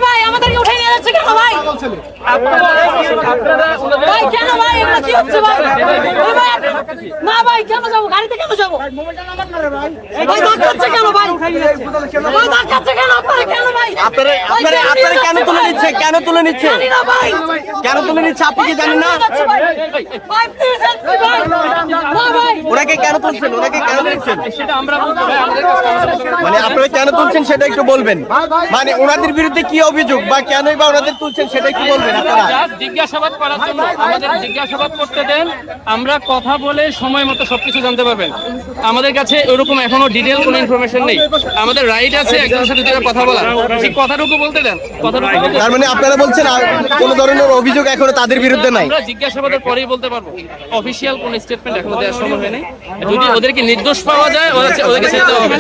ভাই আমাদেরকে উঠে নিয়ে যাচ্ছে কেন ভাই? ভাই কেন ভাই এগুলো কি হচ্ছে ভাই? না ভাই কেন যাবো? গাড়িতে কেন যাবো? ভাই ধাক্কাচ্ছে কেন ভাই? ভাই ধাক্কাচ্ছে কেন? আপনারা কেন ভাই? আপনারা কেন তুলে নিচ্ছে? কেন তুলে নিচ্ছে? জানি না ভাই। কেন তুলে নিচ্ছে আপনি কি জানেন না? ভাই প্লিজ হেল্প মি ভাই। না ভাই ওনাকে কেন তুলছেন? ওনাকে কেন তুলছেন? সেটা আমরা বলবো ভাই, আমাদের কাছে মানে আপনারা কেন তুলছেন সেটা একটু বলবেন। মানে ওনাদের বিরুদ্ধে কি অভিযোগ বা কেনই বা ওনাদের তুলছেন সেটা একটু বলবেন আপনারা। জিজ্ঞাসাবাদ করার জন্য আমাদের জিজ্ঞাসাবাদ করতে দেন, আমরা কথা বলে সময় মতো সবকিছু জানতে পারবেন। আমাদের কাছে ওরকম এখনো ডিটেইল কোনো ইনফরমেশন নেই। আমাদের রাইট আছে একজনের সাথে দুটো কথা বলার, সেই কথাটুকু বলতে দেন। কথাটুকু বলতে তার মানে আপনারা বলছেন কোনো ধরনের অভিযোগ এখনো তাদের বিরুদ্ধে নাই। আমরা জিজ্ঞাসাবাদের পরেই বলতে পারবো। অফিসিয়াল কোনো স্টেটমেন্ট এখনো দেওয়ার সময় হয়নি। যদি ওদেরকে নির্দোষ পাওয়া যায় ওদেরকে ছেড়ে দেওয়া হবে।